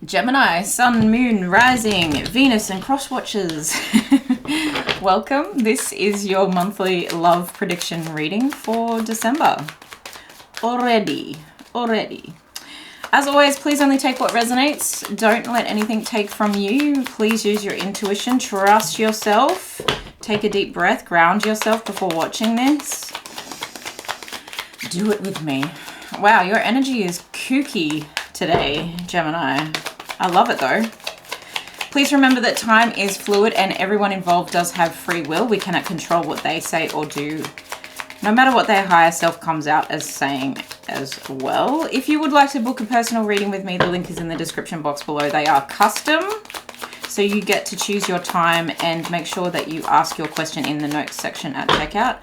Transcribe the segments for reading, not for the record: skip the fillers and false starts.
Gemini, Sun, Moon, Rising, Venus and cross watchers. Welcome. This is your monthly love prediction reading for December. Already. As always, please only take what resonates. Don't let anything take from you. Please use your intuition. Trust yourself. Take a deep breath. Ground yourself before watching this. Do it with me. Wow, your energy is kooky today, Gemini. I love it though. Please remember that time is fluid and everyone involved does have free will. We cannot control what they say or do, no matter what their higher self comes out as saying as well. If you would like to book a personal reading with me, the link is in the description box below. They are custom, so you get to choose your time, and make sure that you ask your question in the notes section at checkout.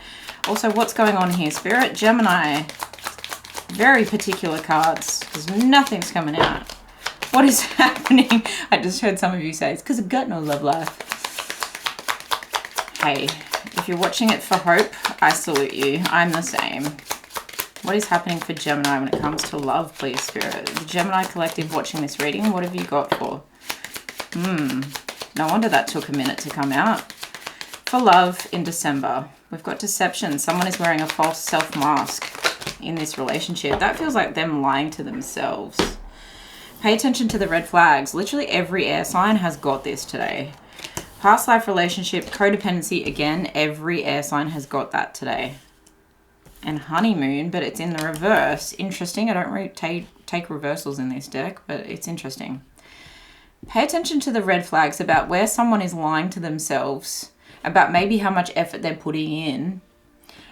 Also, what's going on here, Spirit? Gemini, very particular cards because nothing's coming out. What is happening? I just heard some of you say it's because I've got no love life. Hey, if you're watching it for hope, I salute you. I'm the same. What is happening for Gemini when it comes to love, please, Spirit? The Gemini collective watching this reading, what have you got for? No wonder that took a minute to come out. For love in December, we've got deception. Someone is wearing a false self-mask in this relationship. That feels like them lying to themselves. Pay attention to the red flags. Literally every air sign has got this today. Past life relationship, codependency. Again, every air sign has got that today. And honeymoon, but it's in the reverse. Interesting. I don't really take reversals in this deck, but it's interesting. Pay attention to the red flags about where someone is lying to themselves, about maybe how much effort they're putting in.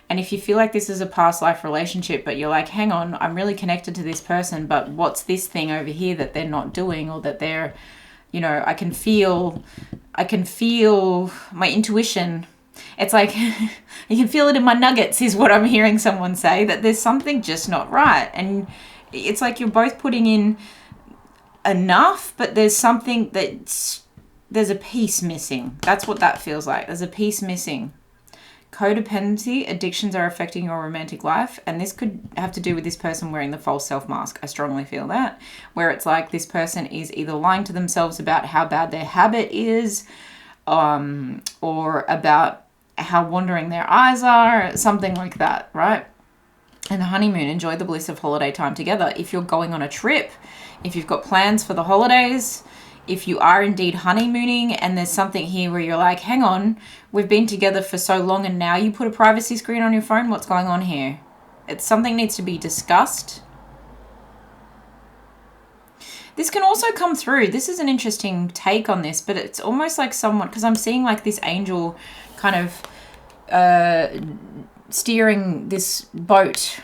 And if you feel like this is a past life relationship, but you're like, hang on, I'm really connected to this person, but what's this thing over here that they're not doing, or that they're, you know, I can feel my intuition. It's like, you can feel it in my nuggets is what I'm hearing someone say, that there's something just not right. And it's like you're both putting in enough, but there's something there's a piece missing. That's what that feels like. There's a piece missing. Codependency, addictions are affecting your romantic life, and this could have to do with this person wearing the false self-mask. I strongly feel that, where it's like this person is either lying to themselves about how bad their habit is, or about how wandering their eyes are, something like that, right? And the honeymoon, enjoy the bliss of holiday time together. If you're going on a trip, if you've got plans for the holidays, if you are indeed honeymooning and there's something here where you're like, hang on, we've been together for so long and now you put a privacy screen on your phone, what's going on here? Something needs to be discussed. This can also come through. This is an interesting take on this, but it's almost like someone, because I'm seeing like this angel kind of steering this boat.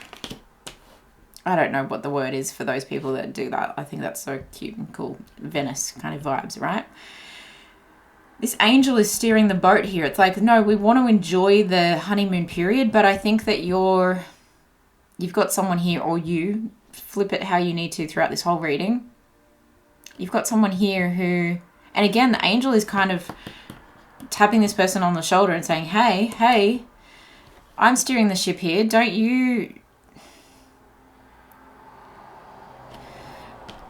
I don't know what the word is for those people that do that. I think that's so cute and cool. Venice kind of vibes, right? This angel is steering the boat here. It's like, no, we want to enjoy the honeymoon period, but I think that you've got someone here, or you flip it how you need to throughout this whole reading. You've got someone here who, and again, the angel is kind of tapping this person on the shoulder and saying, hey, I'm steering the ship here. Don't you...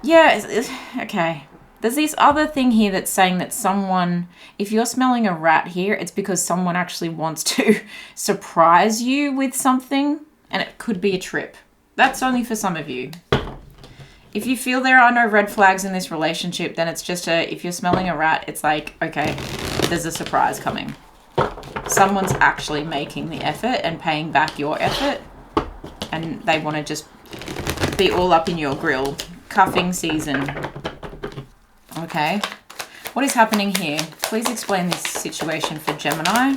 Yeah, okay. There's this other thing here that's saying that someone, if you're smelling a rat here, it's because someone actually wants to surprise you with something, and it could be a trip. That's only for some of you. If you feel there are no red flags in this relationship, then it's just if you're smelling a rat, it's like, okay, there's a surprise coming. Someone's actually making the effort and paying back your effort, and they want to just be all up in your grill. Cuffing season. Okay. What is happening here? Please explain this situation for Gemini.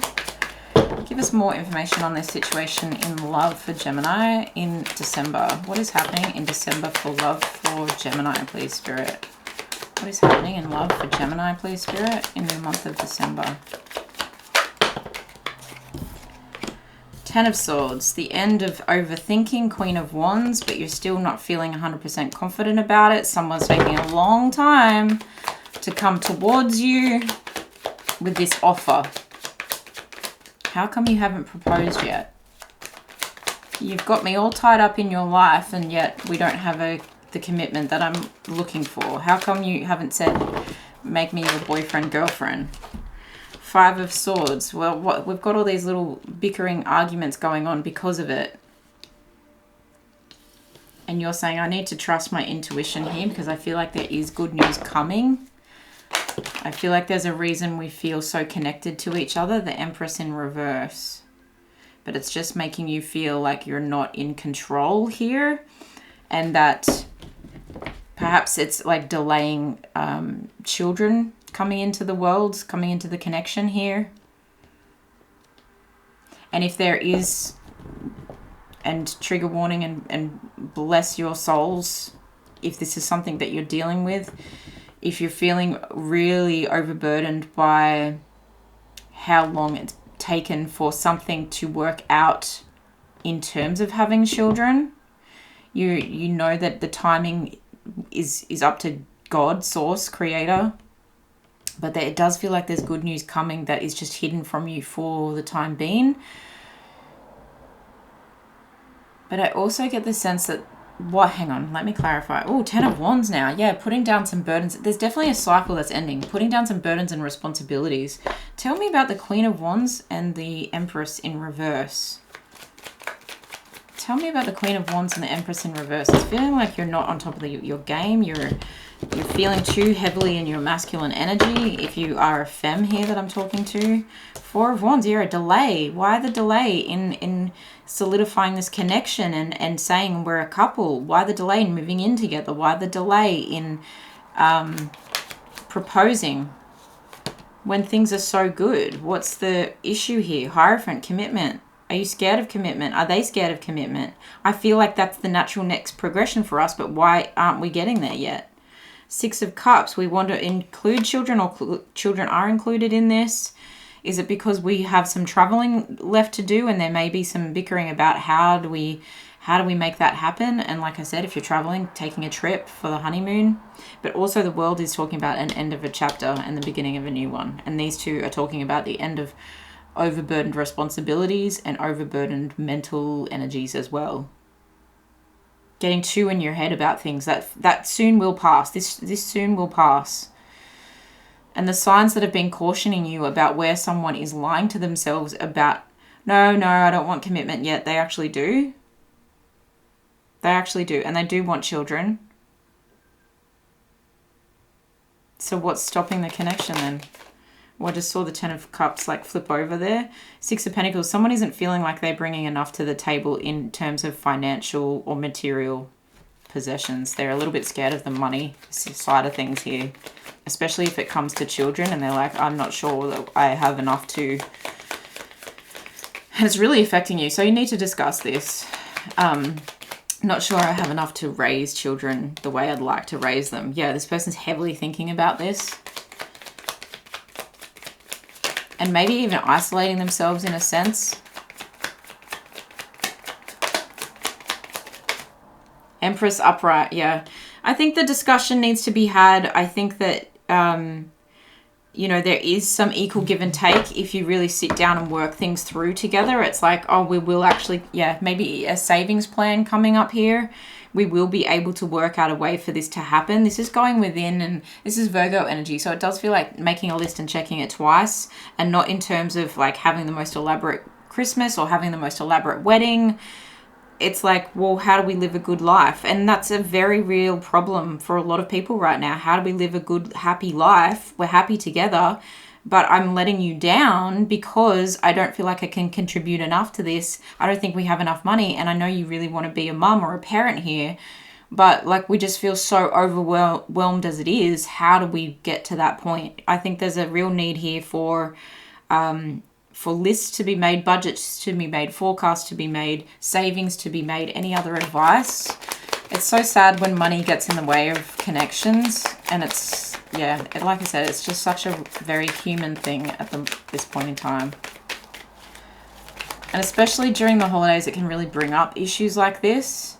Give us more information on this situation in love for Gemini in December. What is happening in December for love for Gemini, please, Spirit? What is happening in love for Gemini, please, Spirit, in the month of December? Ten of Swords, the end of overthinking, Queen of Wands, but you're still not feeling 100% confident about it. Someone's taking a long time to come towards you with this offer. How come you haven't proposed yet? You've got me all tied up in your life, and yet we don't have a the commitment that I'm looking for? How come you haven't said, make me your boyfriend, girlfriend? 5 of Swords. Well, we've got all these little bickering arguments going on because of it. And you're saying, I need to trust my intuition here because I feel like there is good news coming. I feel like there's a reason we feel so connected to each other. The Empress in reverse. But it's just making you feel like you're not in control here. And that perhaps it's like delaying children coming into the world, coming into the connection here. And if there is, and trigger warning and bless your souls, if this is something that you're dealing with, if you're feeling really overburdened by how long it's taken for something to work out in terms of having children, you know that the timing is up to God, source, creator, but that it does feel like there's good news coming that is just hidden from you for the time being. But I also get the sense that, hang on, let me clarify. Oh, 10 of Wands now. Yeah, putting down some burdens. There's definitely a cycle that's ending. Putting down some burdens and responsibilities. Tell me about the Queen of Wands and the Empress in reverse. Tell me about the Queen of Wands and the Empress in reverse. It's feeling like you're not on top of your game. You're feeling too heavily in your masculine energy. If you are a femme here that I'm talking to. 4 of Wands, you're a delay. Why the delay in solidifying this connection and saying we're a couple? Why the delay in moving in together? Why the delay in proposing when things are so good? What's the issue here? Hierophant, commitment. Are you scared of commitment? Are they scared of commitment? I feel like that's the natural next progression for us, but why aren't we getting there yet? 6 of Cups, we want to include children, or children are included in this. Is it because we have some traveling left to do and there may be some bickering about how do we make that happen? And like I said, if you're traveling, taking a trip for the honeymoon. But also the world is talking about an end of a chapter and the beginning of a new one. And these two are talking about the end of overburdened responsibilities and overburdened mental energies as well. Getting too in your head about things. That soon will pass. This soon will pass. And the signs that have been cautioning you about where someone is lying to themselves about, no, I don't want commitment yet. They actually do. They actually do. And they do want children. So what's stopping the connection then? Well, I just saw the 10 of Cups like flip over there. 6 of Pentacles. Someone isn't feeling like they're bringing enough to the table in terms of financial or material possessions. They're a little bit scared of the money side of things here, especially if it comes to children and they're like, I'm not sure that I have enough to, and it's really affecting you. So you need to discuss this. Not sure I have enough to raise children the way I'd like to raise them. Yeah, this person's heavily thinking about this. And maybe even isolating themselves in a sense. Empress upright, yeah. I think the discussion needs to be had. I think that, you know, there is some equal give and take if you really sit down and work things through together. It's like, oh, we will actually, yeah, maybe a savings plan coming up here. We will be able to work out a way for this to happen. This is going within, and this is Virgo energy. So it does feel like making a list and checking it twice, and not in terms of like having the most elaborate Christmas or having the most elaborate wedding. It's like, well, how do we live a good life? And that's a very real problem for a lot of people right now. How do we live a good, happy life? We're happy together, but I'm letting you down because I don't feel like I can contribute enough to this. I don't think we have enough money, and I know you really want to be a mum or a parent here, but like we just feel so overwhelmed as it is. How do we get to that point? I think there's a real need here for lists to be made, budgets to be made, forecasts to be made, savings to be made, any other advice. It's so sad when money gets in the way of connections, and it's, yeah, like I said, it's just such a very human thing at this point in time. And especially during the holidays, it can really bring up issues like this.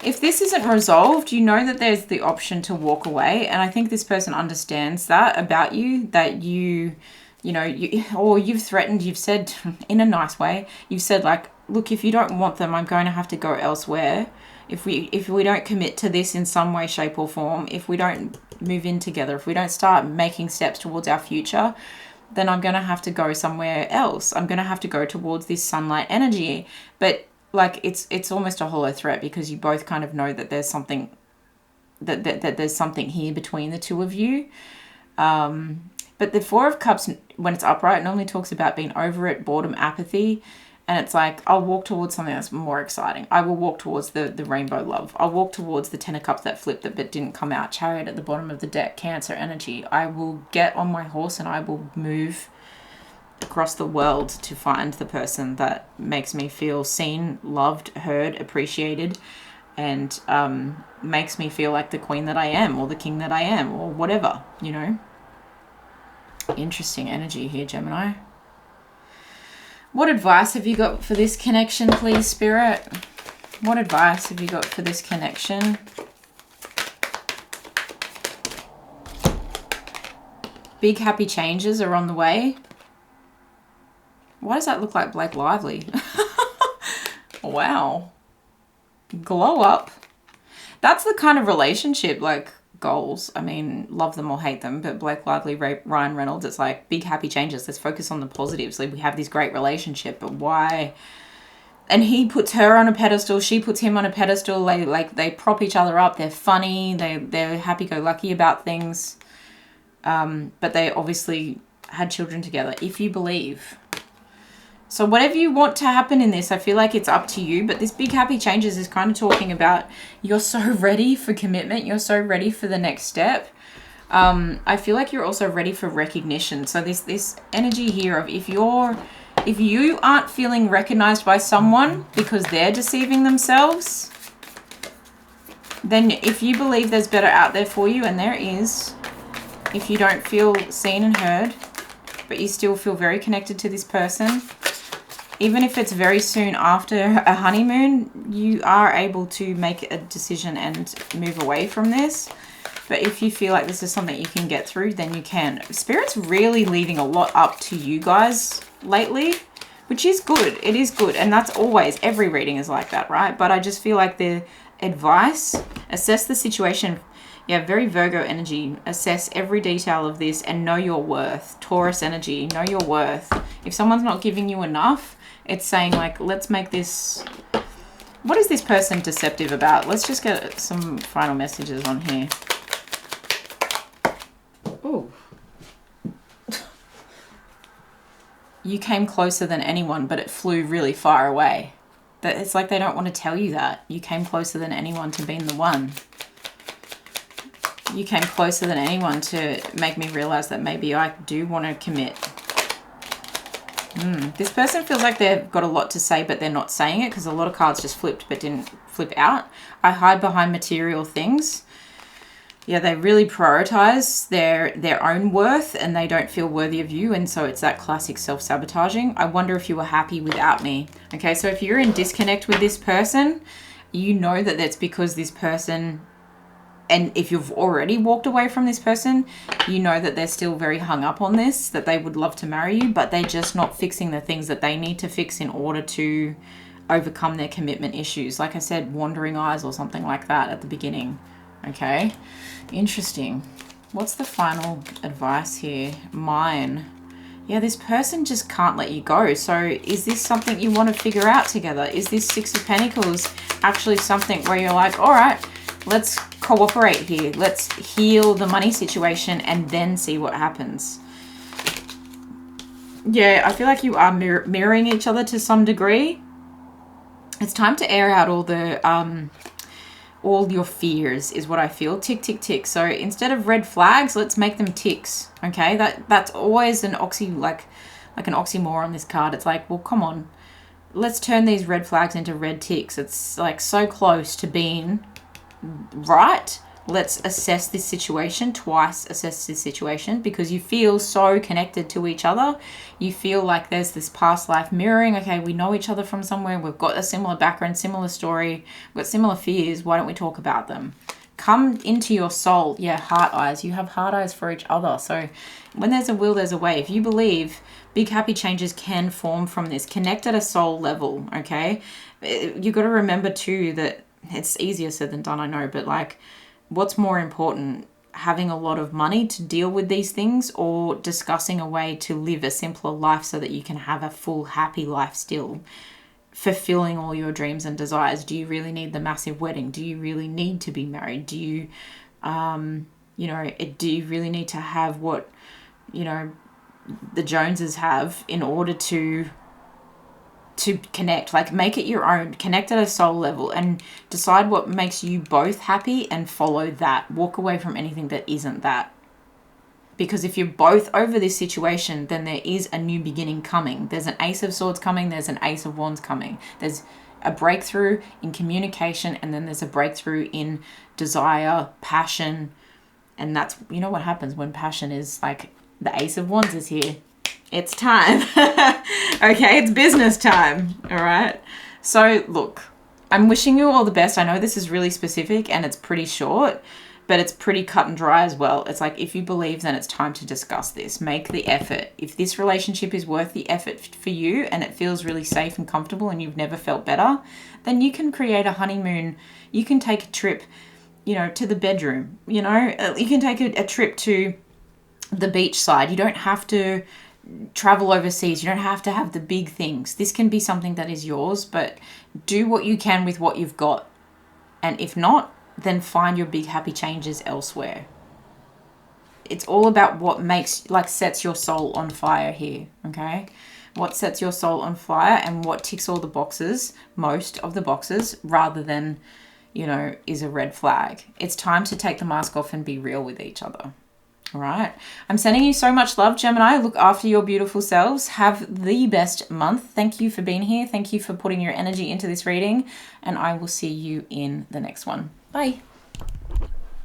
If this isn't resolved, you know that there's the option to walk away, and I think this person understands that about you, that you know, or you've threatened, you've said in a nice way, you've said like, look, if you don't want them, I'm going to have to go elsewhere. if we don't commit to this in some way, shape or form, if we don't move in together, if we don't start making steps towards our future, then I'm going to have to go somewhere else. I'm going to have to go towards this sunlight energy. But like, it's almost a hollow threat, because you both kind of know that there's something that there's something here between the two of you. But the Four of Cups, when it's upright, normally talks about being over it, boredom, apathy. And it's like, I'll walk towards something that's more exciting. I will walk towards the rainbow love. I'll walk towards the Ten of Cups that flipped but didn't come out. Chariot at the bottom of the deck, Cancer energy. I will get on my horse and I will move across the world to find the person that makes me feel seen, loved, heard, appreciated, and makes me feel like the queen that I am, or the king that I am, or whatever, you know. Interesting energy here, Gemini. What advice have you got for this connection, please, Spirit? What advice have you got for this connection? Big happy changes are on the way. Why does that look like Blake Lively? Wow. Glow up. That's the kind of relationship, like, goals. I mean, love them or hate them, but Blake Lively, Ryan Reynolds, it's like big happy changes. Let's focus on the positives. Like, we have this great relationship, but why? And he puts her on a pedestal, she puts him on a pedestal. They prop each other up. They're funny. They're happy-go-lucky about things. But they obviously had children together, if you believe. So whatever you want to happen in this, I feel like it's up to you. But this big happy changes is kind of talking about you're so ready for commitment. You're so ready for the next step. I feel like you're also ready for recognition. So this energy here of if you aren't feeling recognized by someone because they're deceiving themselves, then if you believe there's better out there for you, and there is, if you don't feel seen and heard, but you still feel very connected to this person, even if it's very soon after a honeymoon, you are able to make a decision and move away from this. But if you feel like this is something you can get through, then you can. Spirit's really leaving a lot up to you guys lately, which is good. It is good. And that's always, every reading is like that, right? But I just feel like the advice, assess the situation. Yeah, very Virgo energy. Assess every detail of this and know your worth. Taurus energy, know your worth. If someone's not giving you enough, it's saying like, let's make this... What is this person deceptive about? Let's just get some final messages on here. Oh. You came closer than anyone, but it flew really far away. That it's like they don't want to tell you that. You came closer than anyone to being the one. You came closer than anyone to make me realize that maybe I do want to commit. This person feels like they've got a lot to say, but they're not saying it because a lot of cards just flipped but didn't flip out. I hide behind material things. Yeah, they really prioritize their own worth and they don't feel worthy of you. And so it's that classic self-sabotaging. I wonder if you were happy without me. Okay, so if you're in disconnect with this person, you know that that's because this person... And if you've already walked away from this person, you know that they're still very hung up on this, that they would love to marry you, but they're just not fixing the things that they need to fix in order to overcome their commitment issues. Like I said, wandering eyes or something like that at the beginning. Okay, interesting. What's the final advice here? Mine. Yeah, this person just can't let you go. So is this something you want to figure out together? Is this Six of Pentacles actually something where you're like, all right, let's cooperate here. Let's heal the money situation and then see what happens. Yeah, I feel like you are mirroring each other to some degree. It's time to air out all your fears is what I feel. Tick, tick, tick. So instead of red flags, let's make them ticks. Okay, that's always an an oxymoron on this card. It's like, well, come on. Let's turn these red flags into red ticks. It's like so close to being... right, let's assess this situation, twice assess this situation, because you feel so connected to each other. You feel like there's this past life mirroring. Okay, we know each other from somewhere, we've got a similar background, similar story, we've got similar fears. Why don't we talk about them? Come into your soul. Yeah, heart eyes. You have heart eyes for each other. So when there's a will, there's a way. If you believe, big happy changes can form from this. Connect at a soul level. Okay, you got to remember too that it's easier said than done, I know, but like, what's more important, having a lot of money to deal with these things, or discussing a way to live a simpler life so that you can have a full, happy life still, fulfilling all your dreams and desires? Do you really need the massive wedding? Do you really need to be married? Do you, do you really need to have what, the Joneses have in order to connect? Like, make it your own, connect at a soul level, and decide what makes you both happy and follow that. Walk away from anything that isn't that. Because if you're both over this situation, then there is a new beginning coming. There's an Ace of Swords coming. There's an Ace of Wands coming. There's a breakthrough in communication, and then there's a breakthrough in desire, passion. And that's, what happens when passion is like, the Ace of Wands is here. It's time. Okay, it's business time. All right. So look, I'm wishing you all the best. I know this is really specific and it's pretty short, but it's pretty cut and dry as well. It's like, if you believe, then it's time to discuss this. Make the effort. If this relationship is worth the effort for you and it feels really safe and comfortable and you've never felt better, then you can create a honeymoon. You can take a trip, to the bedroom. You can take a trip to the beach side. You don't have to travel overseas. You don't have to have the big things. This can be something that is yours, but do what you can with what you've got. And if not, then find your big happy changes elsewhere. It's all about what sets your soul on fire here, okay? What sets your soul on fire and what ticks all the boxes, most of the boxes, rather than, is a red flag. It's time to take the mask off and be real with each other. All right. I'm sending you so much love, Gemini. Look after your beautiful selves. Have the best month. Thank you for being here. Thank you for putting your energy into this reading. And I will see you in the next one. Bye.